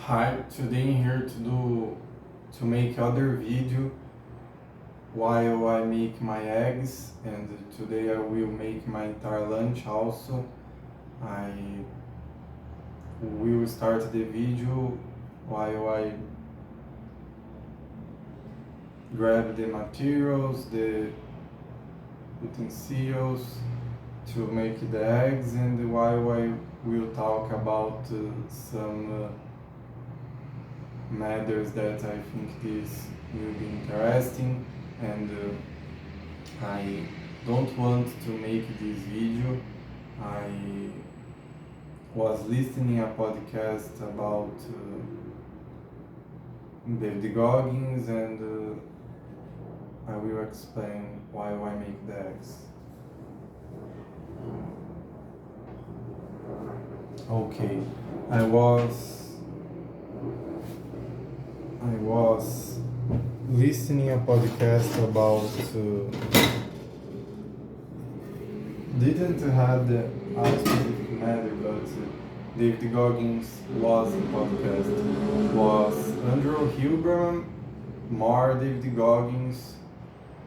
Hi, today I'm here to make other video while I make my eggs, and today I will make my entire lunch also. I will start the video while I grab the materials, the utensils to make the eggs, and while I will talk about some matters that I think this will be interesting, and I don't want to make this video. I was listening a podcast about David Goggins, and I will explain why I make the eggs. Okay, I was I was listening a podcast about didn't have a specific matter, but David Goggins was a podcast. Was Andrew Huberman, more David Goggins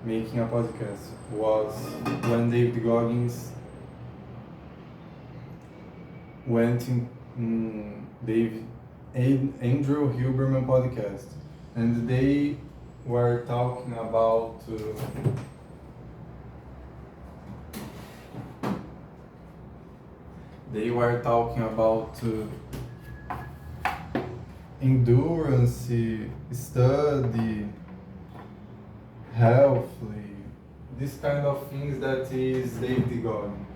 making a podcast. Was when David Goggins went in Andrew Huberman podcast, and they were talking about endurance, study, healthy, this kind of things that is David Goggins.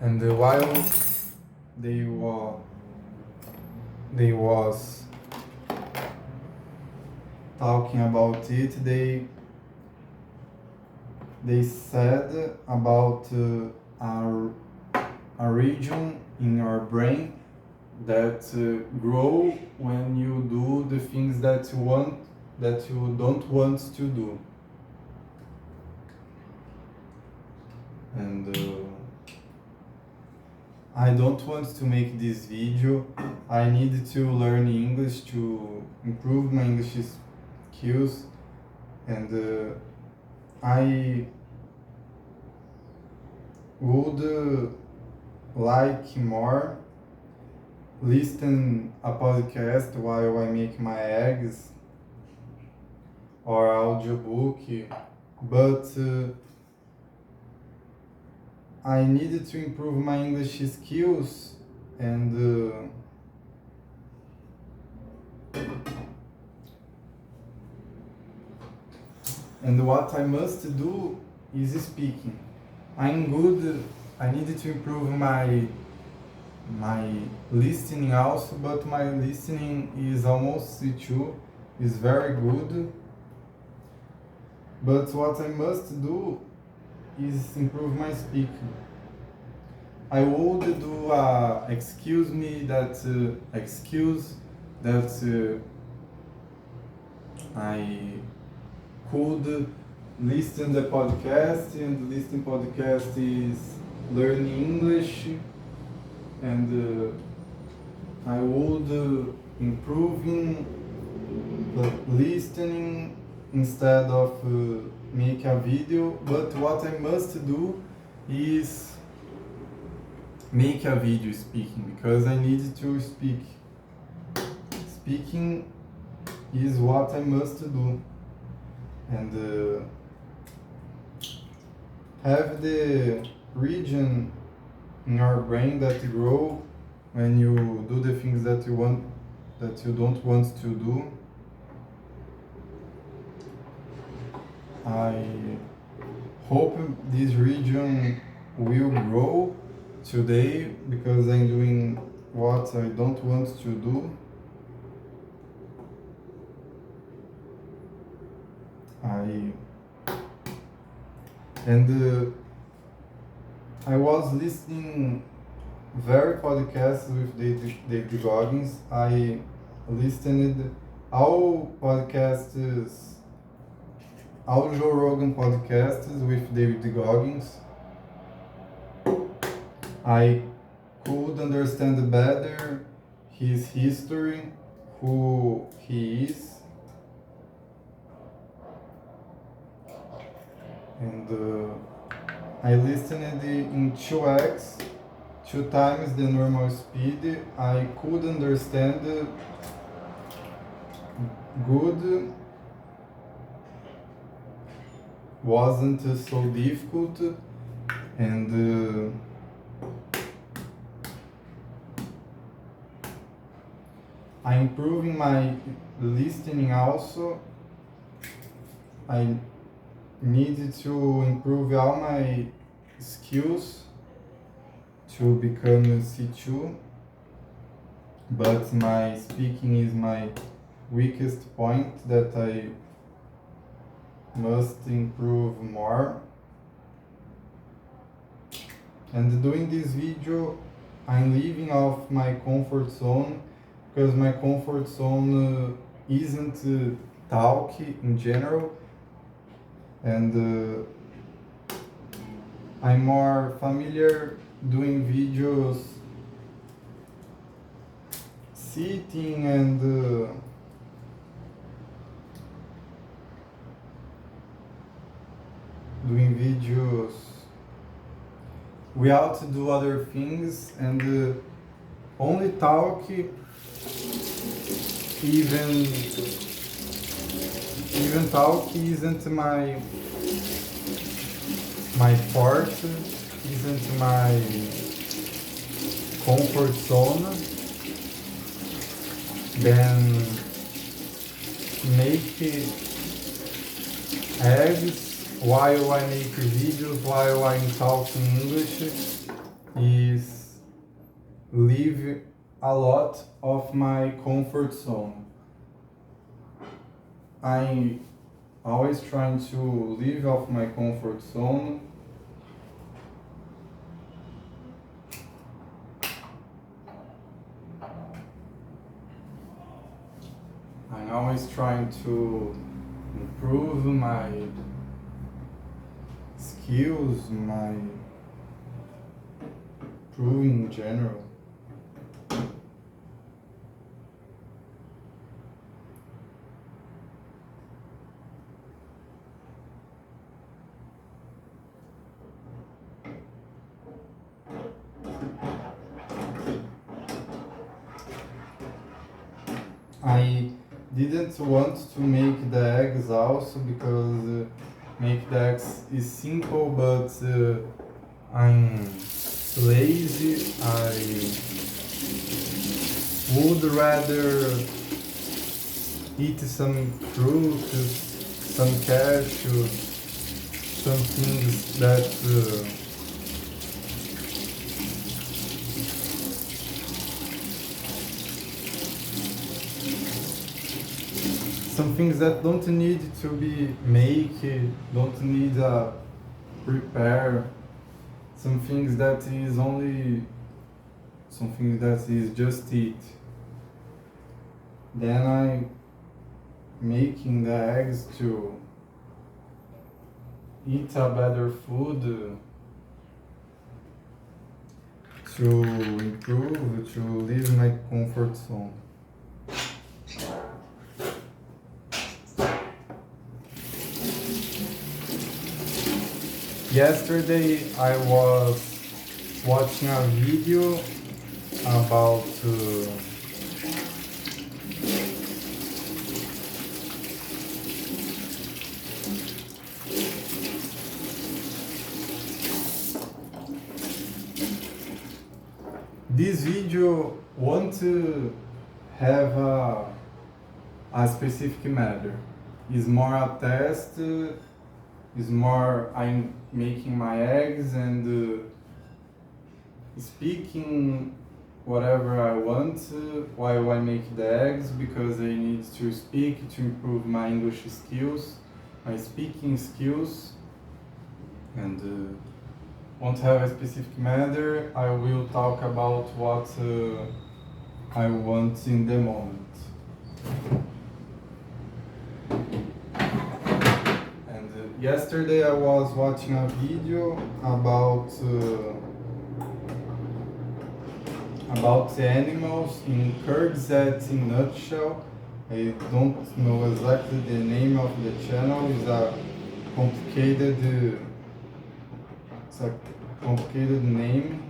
And while they was talking about it, they said about a region in our brain that grow when you do the things that you don't want to do. And I don't want to make this video. I need to learn English to improve my English skills, and I would like more listen a podcast while I make my eggs or audiobook, but I needed to improve my English skills, and what I must do is speaking. I'm good. I need to improve my listening also, but my listening is almost C2, is very good. But what I must do is improve my speaking. I would do excuse that I could listen the podcast, and listen podcast is learning English, and I would improving the listening instead of make a video. But what I must do is make a video speaking, because I need to speak. Speaking is what I must do, and have the region in your brain that grow when you do the things that you don't want to do. I hope this region will grow today, because I'm doing what I don't want to do. I was listening very podcasts with David Goggins. I listened all podcasts all Joe Rogan podcasts with David Goggins. I could understand better his history, who he is, and I listened in 2x, 2 times the normal speed. I could understand good, wasn't so difficult, and I'm improving my listening also. I need to improve all my skills to become a C2, but my speaking is my weakest point that I must improve more. And doing this video, I'm leaving off my comfort zone, because my comfort zone isn't talk in general, and I'm more familiar doing videos sitting and doing videos without to do other things, and only talk, even talk isn't my part, isn't my comfort zone. Then make eggs while I make videos, while I'm talking English, is leave a lot of my comfort zone. I'm always trying to live off my comfort zone. I'm always trying to improve my skills, my improving in general. I didn't want to make the eggs also because make the eggs is simple, but I'm lazy. I would rather eat some fruit, some cashew, some things that some things that don't need to be make, don't need a prepare, some things that is only something that is just eat. Then I making the eggs to eat a better food, to improve, to leave my comfort zone. Yesterday I was watching a video about this video want to have a specific matter. Is more a test, is more I'm making my eggs and speaking whatever I want while I make the eggs, because I need to speak to improve my English skills, my speaking skills, and won't have a specific matter. I will talk about what I want in the moment. And Yesterday I was watching a video about the animals in Kyrgyzstan in nutshell. I don't know exactly the name of the channel. Complicated, it's a complicated name,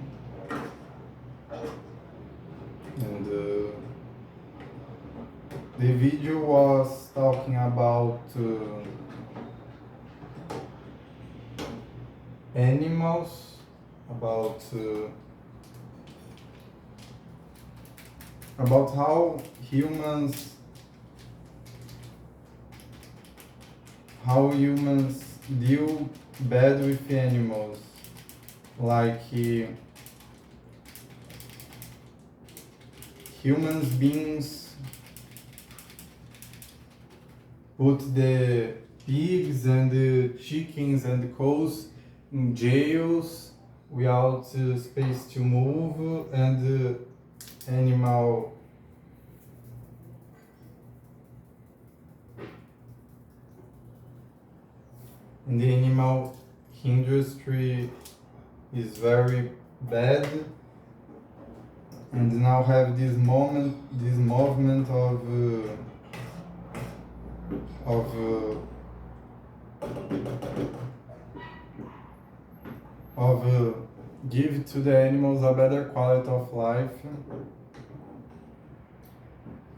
and the video was talking about animals, about how humans deal bad with animals, like humans beings put the pigs and the chickens and the cows in jails without space to move, and animal in the animal industry is very bad, and now have this movement of give to the animals a better quality of life.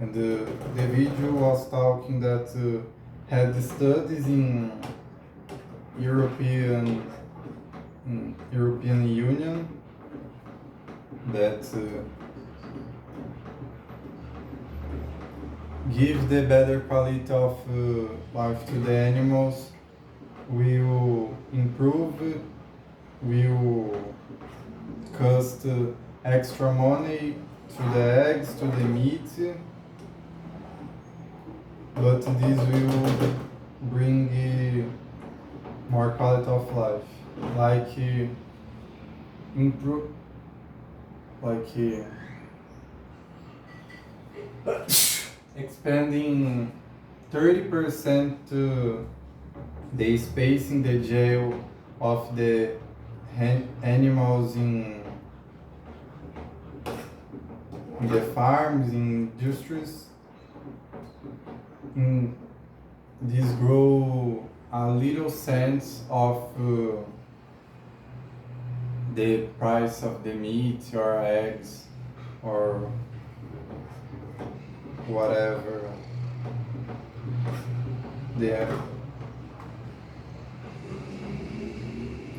And the video was talking that had studies in European Union that give the better quality of life to the animals, will improve, will cost extra money to the eggs, to the meat, but this will bring more quality of life, like improve, like expanding 30% to the space in the jail of the animals in the farms, in industries. This grow a little sense of the price of the meat or eggs or whatever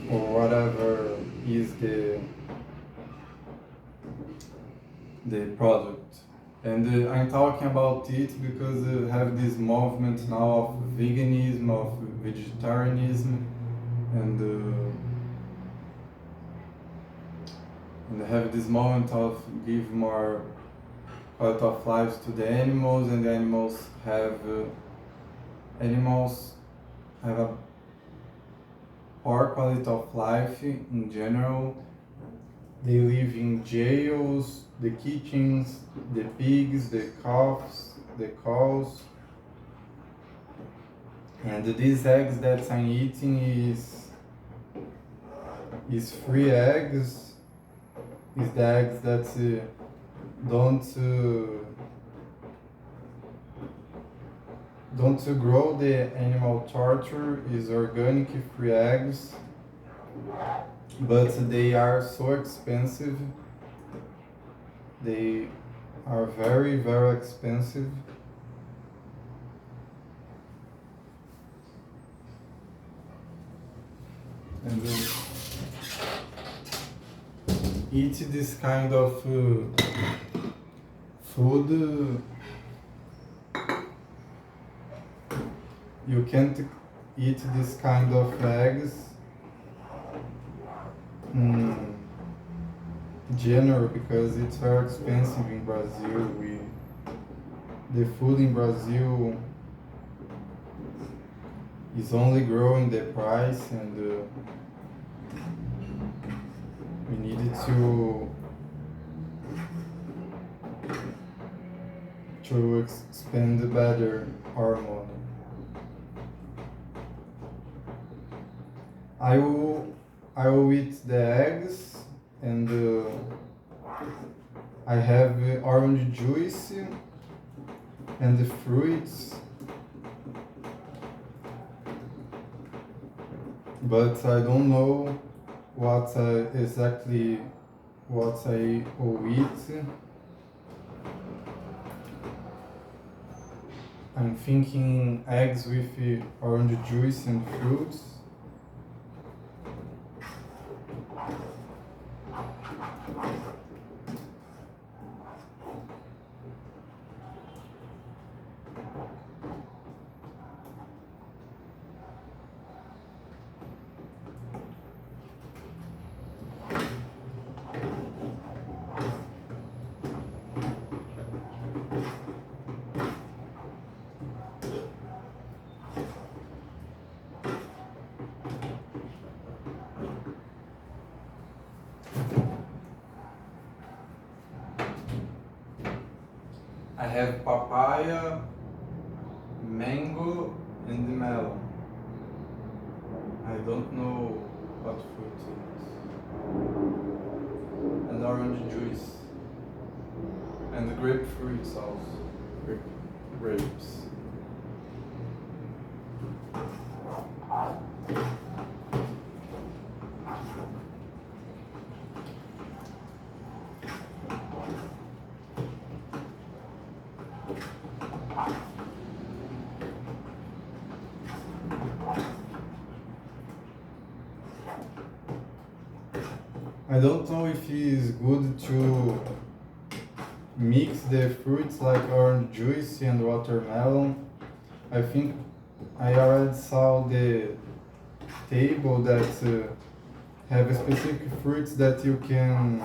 whatever is the product. And I'm talking about it because I have this movement now of veganism, of vegetarianism, and I have this moment of give more quality of life to the animals, and the animals have a poor quality of life in general. They live in jails, the kitchens, the pigs, the cows, and these eggs that I'm eating is free eggs. Is the eggs that don't grow the animal torture, is organic free eggs, but they are so expensive. They are very, very expensive. And eat this kind of food, you can't eat this kind of eggs in general because it's very expensive in Brazil. The food in Brazil is only growing the price, and we needed to spend better our money. I will I will eat the eggs and I have orange juice and the fruits, but I don't know what exactly what I will eat. I'm thinking eggs with orange juice and fruits. I have papaya, mango, and melon. I don't know what fruit it is. And orange juice. And grapefruits also. Grapes. I don't know if it is good to mix the fruits like orange juice and watermelon. I think I already saw the table that have specific fruits that you can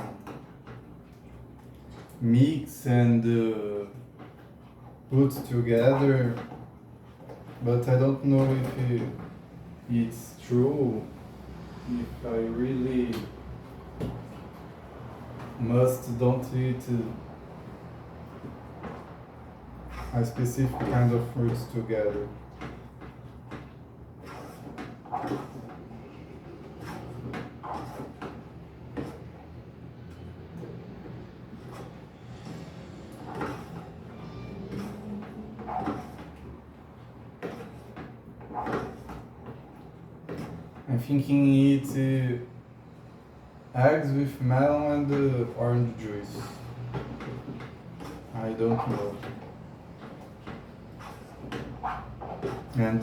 mix and put together, but I don't know if it's true, if I really don't eat a specific kind of fruits together. I'm thinking eat eggs with melon and orange juice. I don't know. And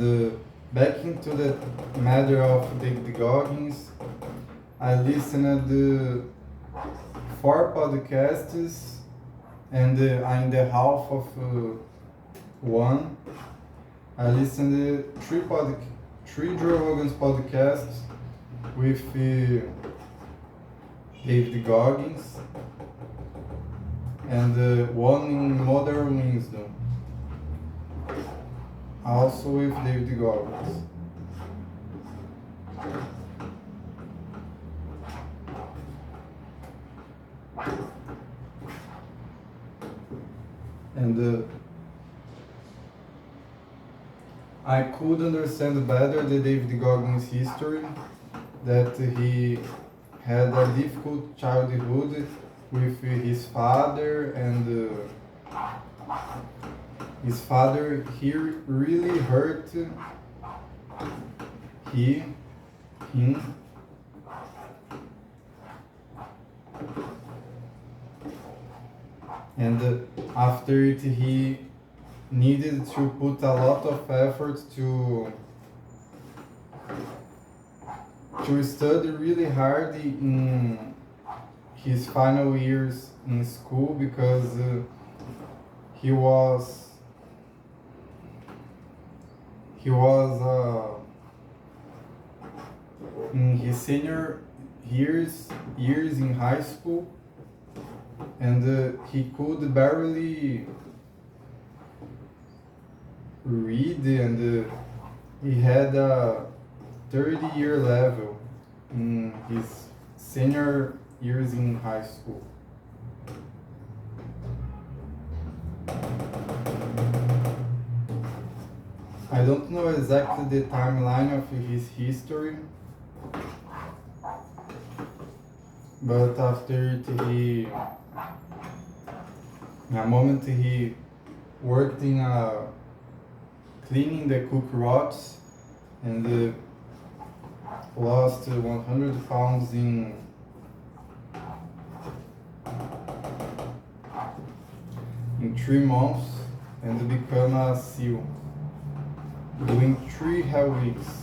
back into the matter of David Goggins, I listened to 4 podcasts and I'm in the half of one. I listened to 3 Joe Rogan's podcasts with David Goggins and one in Modern Wisdom, also with David Goggins. And I could understand better the David Goggins history, that he had a difficult childhood with his father, and his father really hurt him, and after it he needed to put a lot of effort to study really hard in his final years in school, because he was in his senior years in high school, and he could barely read, and he had a 30-year level in his senior years in high school. I don't know exactly the timeline of his history, But after in a moment he worked in cleaning the cook rods and lost 100 pounds in 3 months and become a SEAL, doing 3 hell weeks.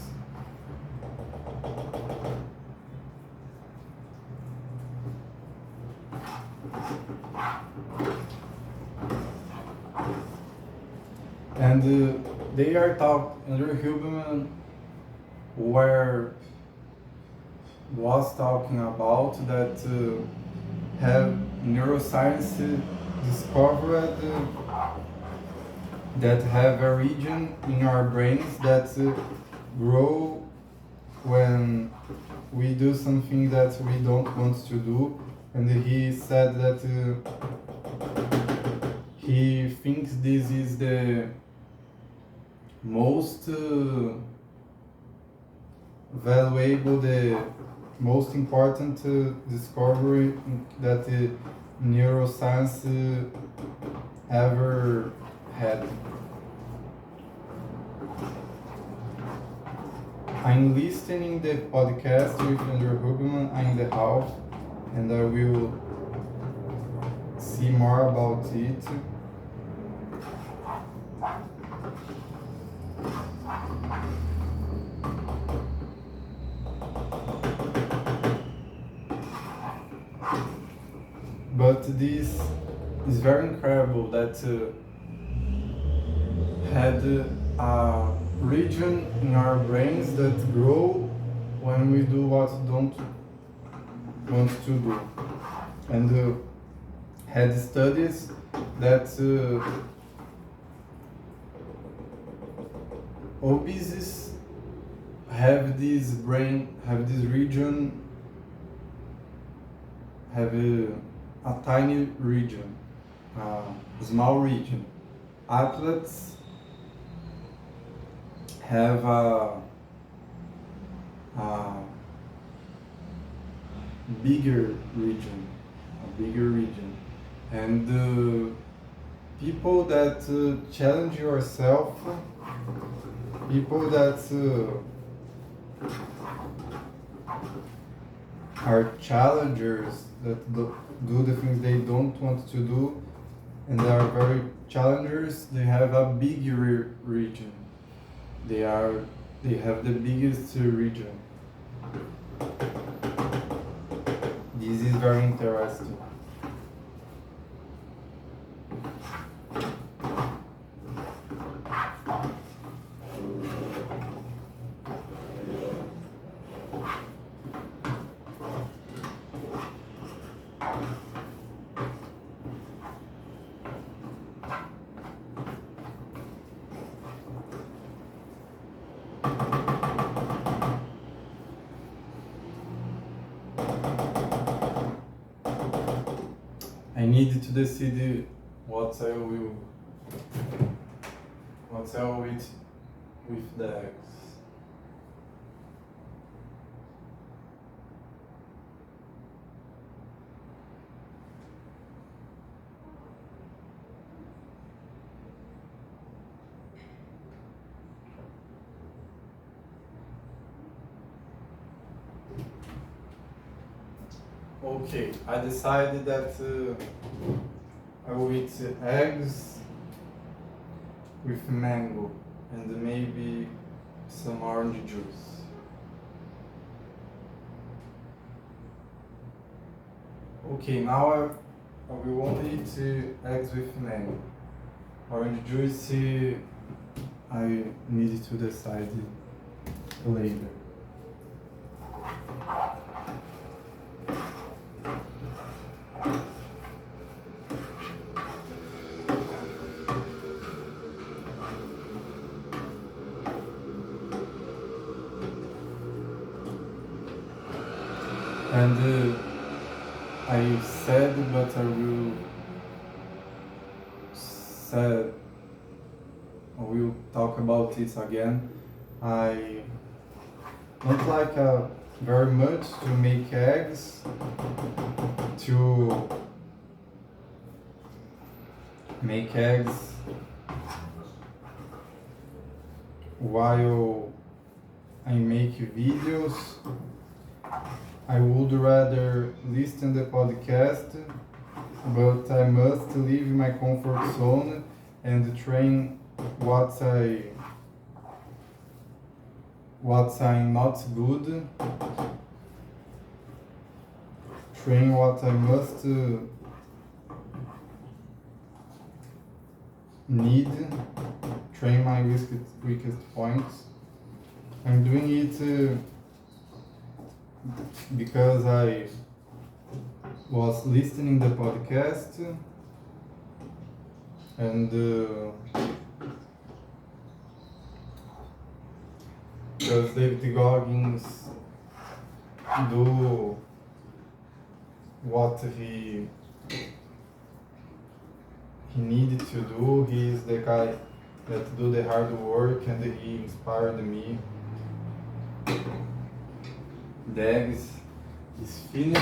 And they are Andrew Huberman was talking about that have neuroscience discovered that have a region in our brains that grow when we do something that we don't want to do. And he said that he thinks this is the most valuable, the most important discovery that neuroscience ever had. I'm listening the podcast with Andrew Huberman in the house, and I will see more about it. But this is very incredible that had a region in our brains that grow when we do what we don't want to do. And had studies that obese have this region, have a tiny region, a small region. Athletes have a bigger region, and people that challenge yourself, people that are challengers, that do the things they don't want to do, and they are very challengers, they have a bigger region. They have the biggest region. This is very interesting. I need to decide what I will eat with the eggs. Okay, I decided that I will eat eggs with mango and maybe some orange juice. Okay, now I will only eat eggs with mango. Orange juice, I need to decide later. And I said, but I will talk about it again. I don't like very much to make eggs, to make eggs while I make videos. I would rather listen the podcast, but I must leave my comfort zone and train what I'm not good, train what I must need, train my weakest points. I'm doing it because I was listening the podcast and because David Goggins do what he needed to do. He is the guy that do the hard work and he inspired me. The egg is finished.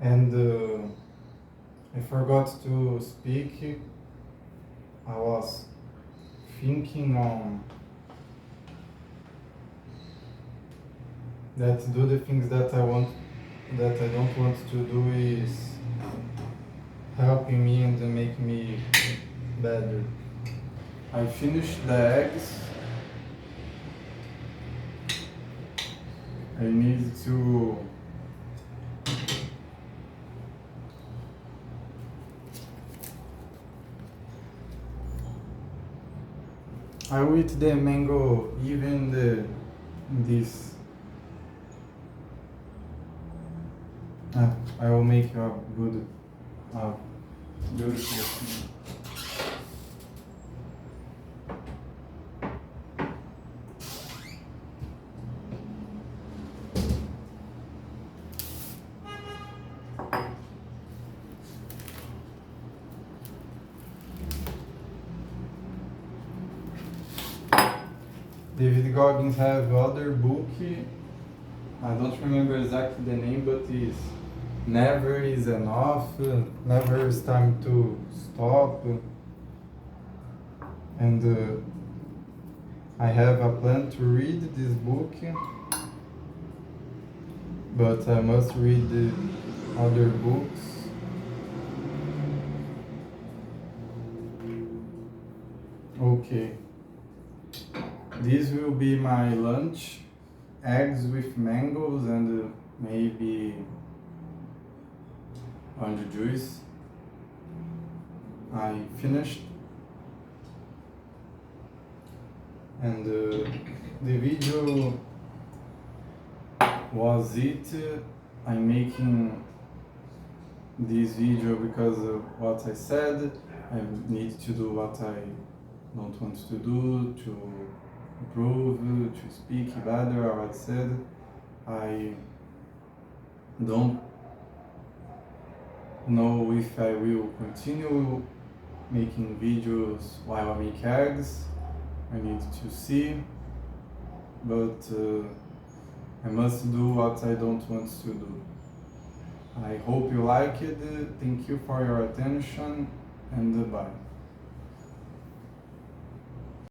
And I forgot to speak. I was thinking on that do the things that I don't want to do is helping me and make me better. I finished the eggs. I need to I will eat the mango even this. I will make a good, beautiful thing. David Goggins have other book. I don't remember exactly the name, but it's Never is Enough, Never is Time to Stop. And I have a plan to read this book, but I must read the other books. Okay. This will be my lunch, eggs with mangoes and maybe orange juice. I finished. And the video was it. I'm making this video because of what I said. I need to do what I don't want to do to improve, to speak better. As I said, I don't know if I will continue making videos while I make eggs. I need to see, but I must do what I don't want to do. I I hope you liked it. Thank you for your attention and bye.